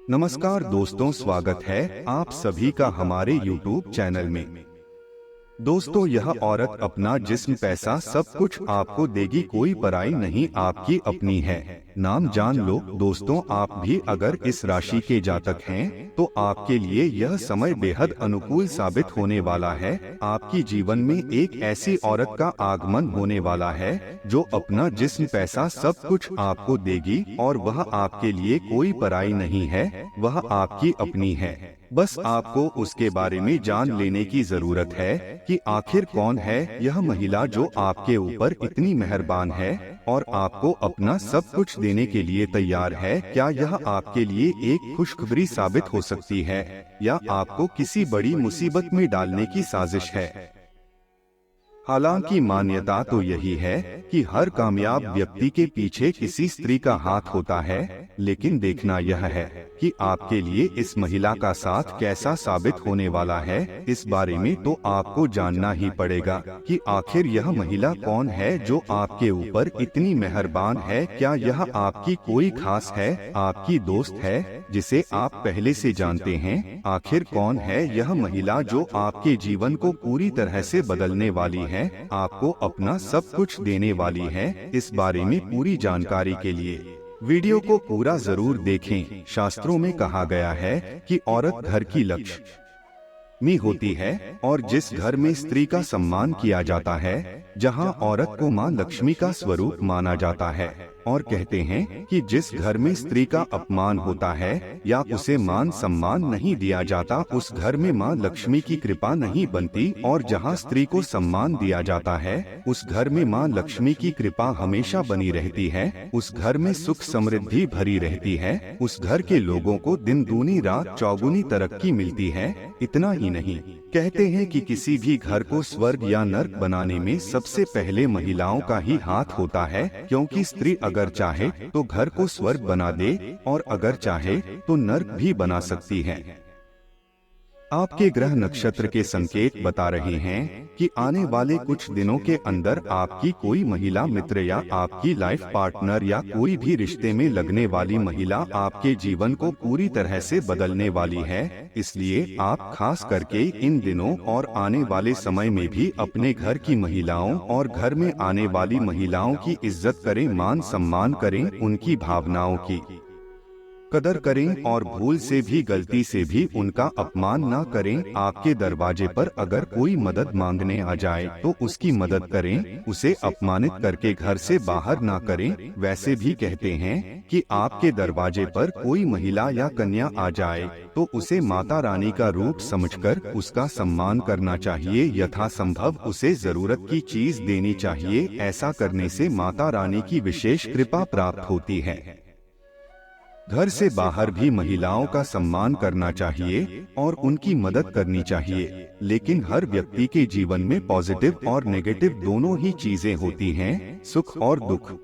नमस्कार दोस्तों, स्वागत है आप सभी का हमारे YouTube चैनल में। दोस्तों, यह औरत अपना जिस्म पैसा सब कुछ आपको देगी, कोई पराई नहीं, आपकी अपनी है। नाम जान लो दोस्तों, आप भी अगर इस राशि के जातक हैं तो आपके लिए यह समय बेहद अनुकूल साबित होने वाला है। आपकी जीवन में एक ऐसी औरत का आगमन होने वाला है जो अपना जिस्म पैसा सब कुछ आपको देगी और वह आपके लिए कोई पराई नहीं है, वह आपकी अपनी है। बस आपको उसके बारे में जान लेने की जरूरत है कि आखिर कौन है यह महिला जो आपके ऊपर इतनी मेहरबान है और आपको अपना सब कुछ देने के लिए तैयार है। क्या यह आपके लिए एक खुशखबरी साबित हो सकती है या आपको किसी बड़ी मुसीबत में डालने की साजिश है? हालांकि मान्यता तो यही है कि हर कामयाब व्यक्ति के पीछे किसी स्त्री का हाथ होता है, लेकिन देखना यह है कि आपके लिए इस महिला का साथ कैसा साबित होने वाला है। इस बारे में तो आपको जानना ही पड़ेगा कि आखिर यह महिला कौन है जो आपके ऊपर इतनी मेहरबान है। क्या यह आपकी कोई खास है, आपकी दोस्त है जिसे आप पहले से जानते हैं? आखिर कौन है यह महिला जो आपके जीवन को पूरी तरह से बदलने वाली है, आपको अपना सब कुछ देने वाली है? इस बारे में पूरी जानकारी के लिए वीडियो को पूरा जरूर देखें। शास्त्रों में कहा गया है कि औरत घर की लक्ष्मी होती है और जिस घर में स्त्री का सम्मान किया जाता है, जहां औरत को मां लक्ष्मी का स्वरूप माना जाता है, और कहते हैं कि जिस घर में स्त्री का अपमान होता है या उसे मान सम्मान नहीं दिया जाता, उस घर में मां लक्ष्मी की कृपा नहीं बनती, और जहां स्त्री को सम्मान दिया जाता है उस घर में मां लक्ष्मी की कृपा हमेशा बनी रहती है। उस घर में सुख समृद्धि भरी रहती है। उस घर के लोगों को दिन दूनी रात चौगुनी तरक्की मिलती है। इतना ही नहीं, कहते हैं कि किसी भी घर को स्वर्ग या नर्क बनाने में सबसे पहले महिलाओं का ही हाथ होता है, क्योंकि स्त्री अगर चाहे तो घर को स्वर्ग बना दे और अगर चाहे तो नर्क भी बना सकती है। आपके ग्रह नक्षत्र के संकेत बता रहे हैं कि आने वाले कुछ दिनों के अंदर आपकी कोई महिला मित्र या आपकी लाइफ पार्टनर या कोई भी रिश्ते में लगने वाली महिला आपके जीवन को पूरी तरह से बदलने वाली है। इसलिए आप खास करके इन दिनों और आने वाले समय में भी अपने घर की महिलाओं और घर में आने वाली महिलाओं की इज्जत करें, मान सम्मान करें, उनकी भावनाओं की कदर करें और भूल से भी, गलती से भी उनका अपमान ना करें। आपके दरवाजे पर अगर कोई मदद मांगने आ जाए तो उसकी मदद करें, उसे अपमानित करके घर से बाहर ना करें। वैसे भी कहते हैं कि आपके दरवाजे पर कोई महिला या कन्या आ जाए तो उसे माता रानी का रूप समझकर उसका सम्मान करना चाहिए। यथासंभव उसे जरूरत की चीज देनी चाहिए। ऐसा करने से माता रानी की विशेष कृपा प्राप्त होती है। घर से बाहर भी महिलाओं का सम्मान करना चाहिए और उनकी मदद करनी चाहिए। लेकिन हर व्यक्ति के जीवन में पॉजिटिव और नेगेटिव दोनों ही चीजें होती हैं, सुख और दुख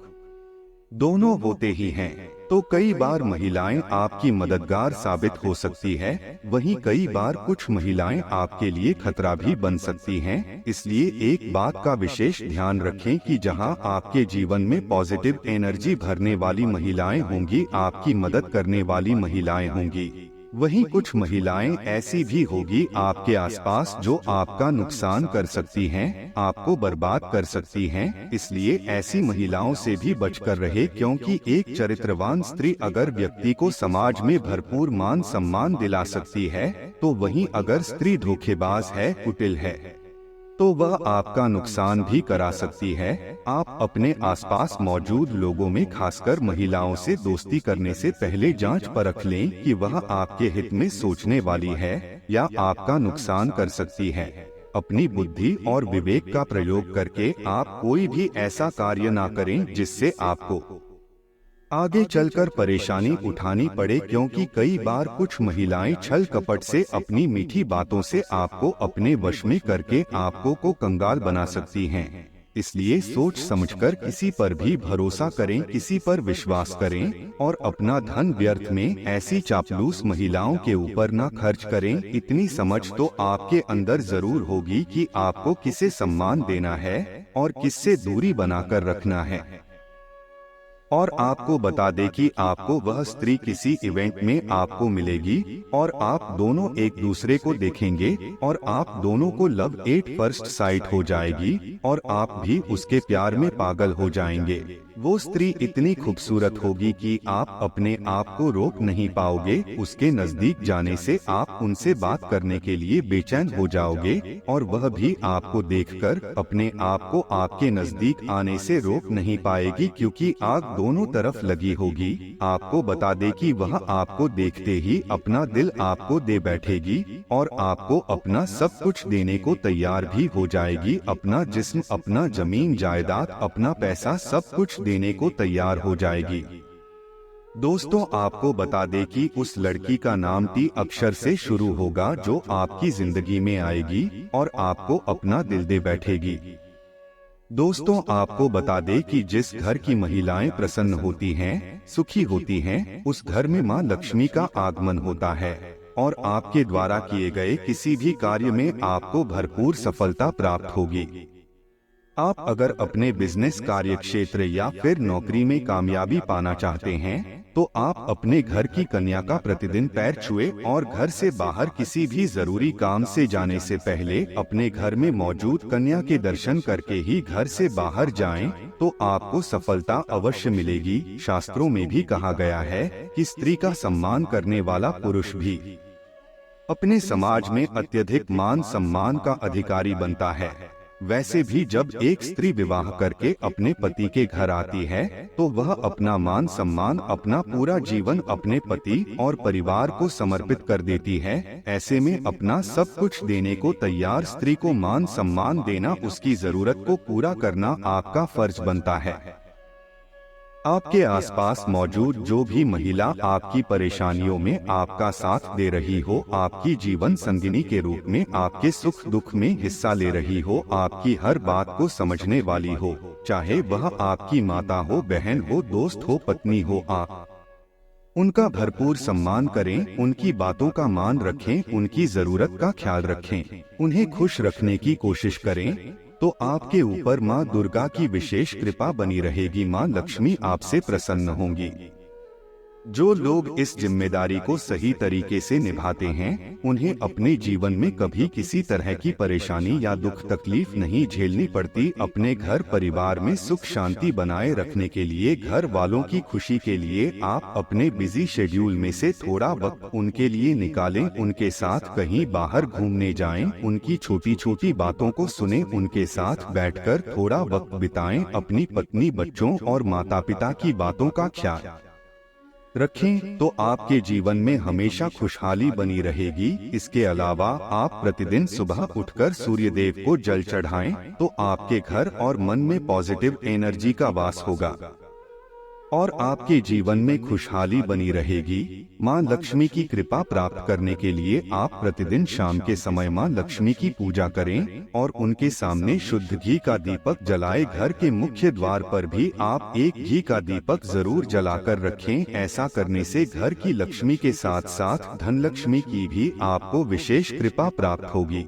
दोनों होते ही हैं। तो कई बार महिलाएं आपकी मददगार साबित हो सकती है, वहीं कई बार कुछ महिलाएं आपके लिए खतरा भी बन सकती हैं। इसलिए एक बात का विशेष ध्यान रखें कि जहां आपके जीवन में पॉजिटिव एनर्जी भरने वाली महिलाएं होंगी, आपकी मदद करने वाली महिलाएं होंगी, वहीं कुछ महिलाएं ऐसी भी होगी आपके आसपास जो आपका नुकसान कर सकती हैं, आपको बर्बाद कर सकती हैं। इसलिए ऐसी महिलाओं से भी बचकर रहे, क्योंकि एक चरित्रवान स्त्री अगर व्यक्ति को समाज में भरपूर मान सम्मान दिला सकती है, तो वहीं अगर स्त्री धोखेबाज है, कुटिल है, तो वह आपका नुकसान भी करा सकती है। आप अपने आसपास मौजूद लोगों में खासकर महिलाओं से दोस्ती करने से पहले जांच परख लें कि वह आपके हित में सोचने वाली है या आपका नुकसान कर सकती है। अपनी बुद्धि और विवेक का प्रयोग करके आप कोई भी ऐसा कार्य ना करें जिससे आपको आगे चलकर परेशानी उठानी पड़े, क्योंकि कई बार कुछ महिलाएं छल कपट से अपनी मीठी बातों से आपको अपने वश में करके आपको को कंगाल बना सकती हैं। इसलिए सोच समझकर किसी पर भी भरोसा करें, किसी पर विश्वास करें और अपना धन व्यर्थ में ऐसी चापलूस महिलाओं के ऊपर न खर्च करें। इतनी समझ तो आपके अंदर जरूर होगी कि आपको किसे सम्मान देना है और किससे दूरी बनाकर रखना है। और आपको बता दे कि आपको वह स्त्री किसी इवेंट में आपको मिलेगी और आप दोनों एक दूसरे को देखेंगे और आप दोनों को लव एट फर्स्ट साइट हो जाएगी और आप भी उसके प्यार में पागल हो जाएंगे। वो स्त्री इतनी खूबसूरत होगी कि आप अपने आप को रोक नहीं पाओगे। उसके नजदीक जाने से आप उनसे बात करने के लिए बेचैन हो जाओगे और वह भी आपको देखकर अपने आप को आपके नजदीक आने से रोक नहीं पाएगी, क्योंकि आग दोनों तरफ लगी होगी। आपको बता दे कि वह आपको देखते ही अपना दिल आपको दे बैठेगी और आपको अपना सब कुछ देने को तैयार भी हो जाएगी। अपना जिस्म, अपना जमीन जायदाद, अपना पैसा, सब कुछ देने को तैयार हो जाएगी। दोस्तों, आपको बता दें कि उस लड़की का नाम टी अक्षर से शुरू होगा जो आपकी जिंदगी में आएगी और आपको अपना दिल दे बैठेगी। दोस्तों, आपको बता दें कि जिस घर की महिलाएं प्रसन्न होती हैं, सुखी होती हैं, उस घर में मां लक्ष्मी का आगमन होता है और आपके द्वारा किए गए किसी भी कार्य में आपको भरपूर सफलता प्राप्त होगी। आप अगर अपने बिजनेस कार्य क्षेत्र या फिर नौकरी में कामयाबी पाना चाहते हैं, तो आप अपने घर की कन्या का प्रतिदिन पैर छुए और घर से बाहर किसी भी जरूरी काम से जाने से पहले अपने घर में मौजूद कन्या के दर्शन करके ही घर से बाहर जाएं, तो आपको सफलता अवश्य मिलेगी। शास्त्रों में भी कहा गया है कि स्त्री का सम्मान करने वाला पुरुष भी अपने समाज में अत्यधिक मान सम्मान का अधिकारी बनता है। वैसे भी जब एक स्त्री विवाह करके अपने पति के घर आती है, तो वह अपना मान सम्मान, अपना पूरा जीवन अपने पति और परिवार को समर्पित कर देती है। ऐसे में अपना सब कुछ देने को तैयार स्त्री को मान सम्मान देना, उसकी जरूरत को पूरा करना आपका फर्ज बनता है। आपके आसपास मौजूद जो भी महिला आपकी परेशानियों में आपका साथ दे रही हो, आपकी जीवन संगिनी के रूप में आपके सुख दुख में हिस्सा ले रही हो, आपकी हर बात को समझने वाली हो, चाहे वह आपकी माता हो, बहन हो, दोस्त हो, पत्नी हो, आप उनका भरपूर सम्मान करें, उनकी बातों का मान रखें, उनकी जरूरत का ख्याल रखें, उन्हें खुश रखने की कोशिश करें, तो आपके ऊपर माँ दुर्गा की विशेष कृपा बनी रहेगी। माँ लक्ष्मी आपसे प्रसन्न होंगी। जो लोग इस जिम्मेदारी को सही तरीके से निभाते हैं, उन्हें अपने जीवन में कभी किसी तरह की परेशानी या दुख तकलीफ नहीं झेलनी पड़ती। अपने घर परिवार में सुख शांति बनाए रखने के लिए, घर वालों की खुशी के लिए आप अपने बिजी शेड्यूल में से थोड़ा वक्त उनके लिए निकालें। उनके साथ कहीं बाहर घूमने जाएं, उनकी छोटी छोटी बातों को सुनें, उनके साथ बैठकर थोड़ा वक्त बिताएं। अपनी पत्नी, बच्चों और माता पिता की बातों का ख्याल रखें, तो आपके जीवन में हमेशा खुशहाली बनी रहेगी। इसके अलावा आप प्रतिदिन सुबह उठकर सूर्य देव को जल चढ़ाएं, तो आपके घर और मन में पॉजिटिव एनर्जी का वास होगा और आपके जीवन में खुशहाली बनी रहेगी। माँ लक्ष्मी की कृपा प्राप्त करने के लिए आप प्रतिदिन शाम के समय माँ लक्ष्मी की पूजा करें और उनके सामने शुद्ध घी का दीपक जलाएं। घर के मुख्य द्वार पर भी आप एक घी का दीपक जरूर जलाकर रखें। ऐसा करने से घर की लक्ष्मी के साथ साथ धन लक्ष्मी की भी आपको विशेष कृपा प्राप्त होगी।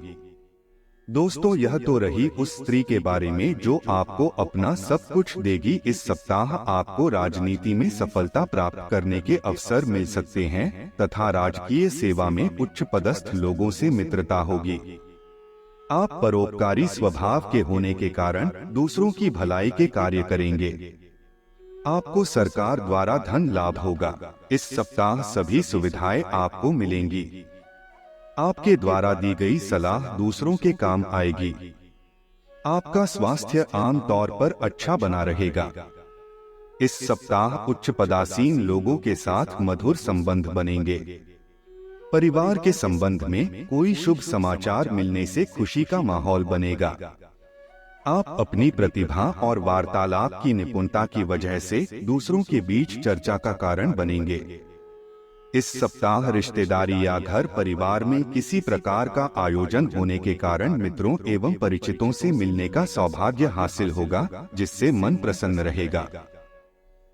दोस्तों, यह तो रही उस स्त्री के बारे में जो आपको अपना सब कुछ देगी। इस सप्ताह आपको राजनीति में सफलता प्राप्त करने के अवसर मिल सकते हैं तथा राजकीय सेवा में उच्च पदस्थ लोगों से मित्रता होगी। आप परोपकारी स्वभाव के होने के कारण दूसरों की भलाई के कार्य करेंगे। आपको सरकार द्वारा धन लाभ होगा। इस सप्ताह सभी सुविधाएं आपको मिलेंगी। आपके द्वारा दी गई सलाह दूसरों के काम आएगी। आपका स्वास्थ्य आम तौर पर अच्छा बना रहेगा। इस सप्ताह उच्च पदासीन लोगों के साथ मधुर संबंध बनेंगे। परिवार के संबंध में कोई शुभ समाचार मिलने से खुशी का माहौल बनेगा। आप अपनी प्रतिभा और वार्तालाप की निपुणता की वजह से दूसरों के बीच चर्चा का कारण बनेंगे। इस सप्ताह रिश्तेदारी या घर परिवार में किसी प्रकार का आयोजन होने के कारण मित्रों एवं परिचितों से मिलने का सौभाग्य हासिल होगा, जिससे मन प्रसन्न रहेगा।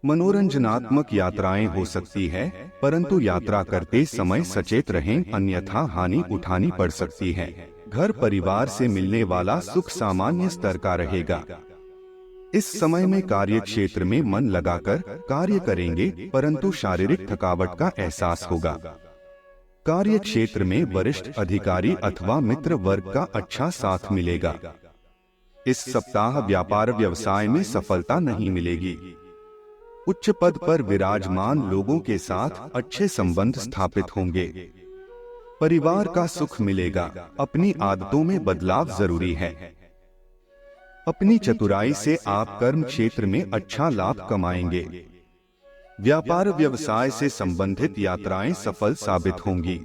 मनोरंजनात्मक यात्राएं हो सकती है, परंतु यात्रा करते समय सचेत रहें, अन्यथा हानि उठानी पड़ सकती है। घर परिवार से मिलने वाला सुख सामान्य स्तर का रहेगा। इस समय में कार्य क्षेत्र में मन लगाकर कार्य करेंगे, परंतु शारीरिक थकावट का एहसास होगा। कार्य क्षेत्र में वरिष्ठ अधिकारी अथवा मित्र वर्ग का अच्छा साथ मिलेगा। इस सप्ताह व्यापार व्यवसाय में सफलता नहीं मिलेगी। उच्च पद पर विराजमान लोगों के साथ अच्छे संबंध स्थापित होंगे। परिवार का सुख मिलेगा। अपनी आदतों में बदलाव जरूरी है। अपनी चतुराई से आप कर्म क्षेत्र में अच्छा लाभ कमाएंगे। व्यापार व्यवसाय से संबंधित यात्राएं सफल साबित होंगी।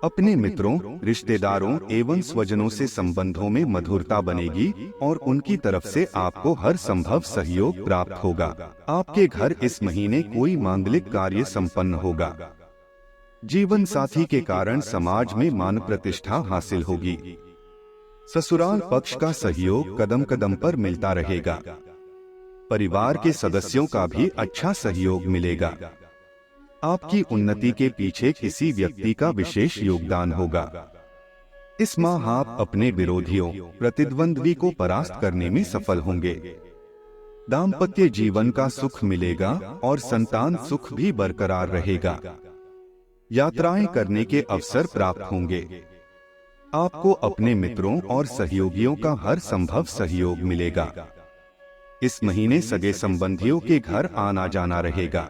अपने मित्रों, रिश्तेदारों एवं स्वजनों से संबंधों में मधुरता बनेगी और उनकी तरफ से आपको हर संभव सहयोग प्राप्त होगा। आपके घर इस महीने कोई मांगलिक कार्य संपन्न होगा। जीवन साथी के कारण समाज में मान प्रतिष्ठा हासिल होगी। ससुराल पक्ष का सहयोग कदम कदम पर मिलता रहेगा। परिवार के सदस्यों का भी अच्छा सहयोग मिलेगा। आपकी उन्नति के पीछे किसी व्यक्ति का विशेष योगदान होगा। इस माह आप अपने विरोधियों, प्रतिद्वंद्वी को परास्त करने में सफल होंगे। दाम्पत्य जीवन का सुख मिलेगा और संतान सुख भी बरकरार रहेगा। यात्राएं करने के अवसर प्राप्त होंगे। आपको अपने मित्रों और सहयोगियों का हर संभव सहयोग मिलेगा। इस महीने सगे संबंधियों के घर आना जाना रहेगा।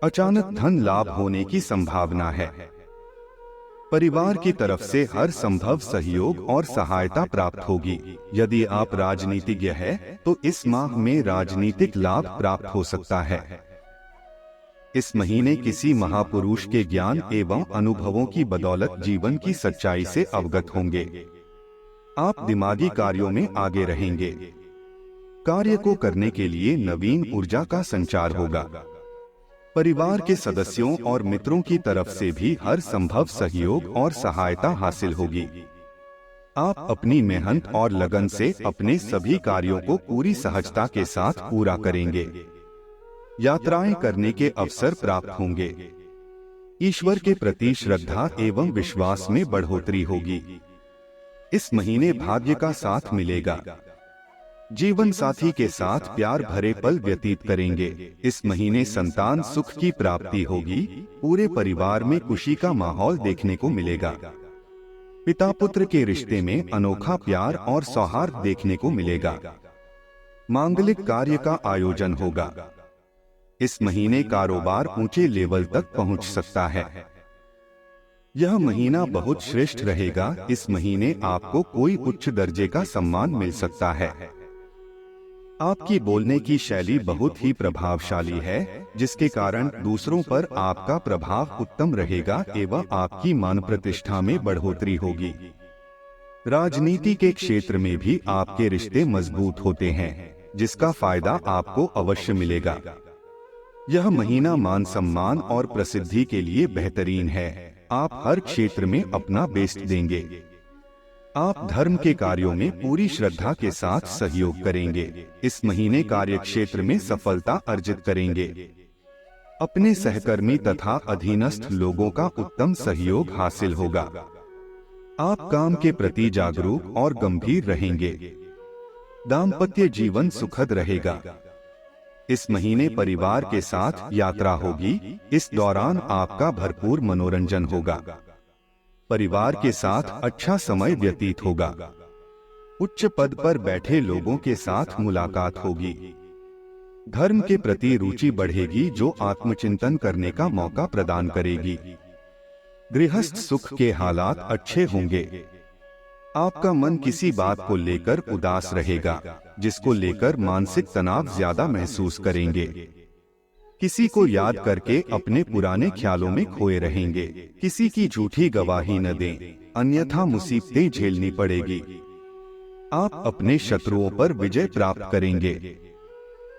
अचानक धन लाभ होने की संभावना है। परिवार की तरफ से हर संभव सहयोग और सहायता प्राप्त होगी। यदि आप राजनीतिज्ञ हैं, तो इस माह में राजनीतिक लाभ प्राप्त हो सकता है। इस महीने किसी महापुरुष के ज्ञान एवं अनुभवों की बदौलत जीवन की सच्चाई से अवगत होंगे। आप दिमागी कार्यों में आगे रहेंगे। कार्य को करने के लिए नवीन ऊर्जा का संचार होगा। परिवार के सदस्यों और मित्रों की तरफ से भी हर संभव सहयोग और सहायता हासिल होगी। आप अपनी मेहनत और लगन से अपने सभी कार्यों को पूरी सहजता के साथ पूरा करेंगे। यात्राएं करने के अवसर प्राप्त होंगे। ईश्वर के प्रति श्रद्धा एवं विश्वास में बढ़ोतरी होगी। इस महीने भाग्य का साथ मिलेगा। जीवन साथी के साथ प्यार भरे पल व्यतीत करेंगे। इस महीने संतान सुख की प्राप्ति होगी। पूरे परिवार में खुशी का माहौल देखने को मिलेगा। पिता पुत्र के रिश्ते में अनोखा प्यार और सौहार्द देखने को मिलेगा। मांगलिक कार्य का आयोजन होगा। इस महीने कारोबार ऊंचे लेवल तक पहुंच सकता है। यह महीना बहुत श्रेष्ठ रहेगा। इस महीने आपको कोई उच्च दर्जे का सम्मान मिल सकता है। आपकी बोलने की शैली बहुत ही प्रभावशाली है, जिसके कारण दूसरों पर आपका प्रभाव उत्तम रहेगा एवं आपकी मान प्रतिष्ठा में बढ़ोतरी होगी। राजनीति के क्षेत्र में भी आपके रिश्ते मजबूत होते हैं, जिसका फायदा आपको अवश्य मिलेगा। यह महीना मान सम्मान और प्रसिद्धि के लिए बेहतरीन है। आप हर क्षेत्र में अपना बेस्ट देंगे। आप धर्म के कार्यों में पूरी श्रद्धा के साथ सहयोग करेंगे। इस महीने कार्य क्षेत्र में सफलता अर्जित करेंगे। अपने सहकर्मी तथा अधीनस्थ लोगों का उत्तम सहयोग हासिल होगा। आप काम के प्रति जागरूक और गंभीर रहेंगे। दाम्पत्य जीवन सुखद रहेगा। इस महीने परिवार के साथ यात्रा होगी। इस दौरान आपका भरपूर मनोरंजन होगा। परिवार के साथ अच्छा समय व्यतीत होगा। उच्च पद पर बैठे लोगों के साथ मुलाकात होगी। धर्म के प्रति रुचि बढ़ेगी, जो आत्मचिंतन करने का मौका प्रदान करेगी। गृहस्थ सुख के हालात अच्छे होंगे। आपका मन किसी बात को लेकर उदास रहेगा, जिसको लेकर मानसिक तनाव ज्यादा महसूस करेंगे। किसी को याद करके अपने पुराने ख्यालों में खोए रहेंगे। किसी की झूठी गवाही न दें, अन्यथा मुसीबतें झेलनी पड़ेगी। आप अपने शत्रुओं पर विजय प्राप्त करेंगे।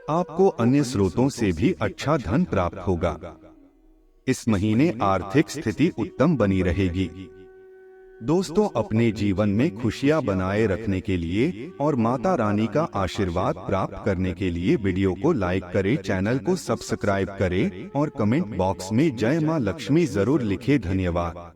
आपको अन्य स्रोतों से भी अच्छा धन प्राप्त होगा। इस महीने आर्थिक स्थिति उत्तम बनी रहेगी। दोस्तों, अपने जीवन में खुशियां बनाए रखने के लिए और माता रानी का आशीर्वाद प्राप्त करने के लिए वीडियो को लाइक करें, चैनल को सब्सक्राइब करें और कमेंट बॉक्स में जय मां लक्ष्मी जरूर लिखें। धन्यवाद।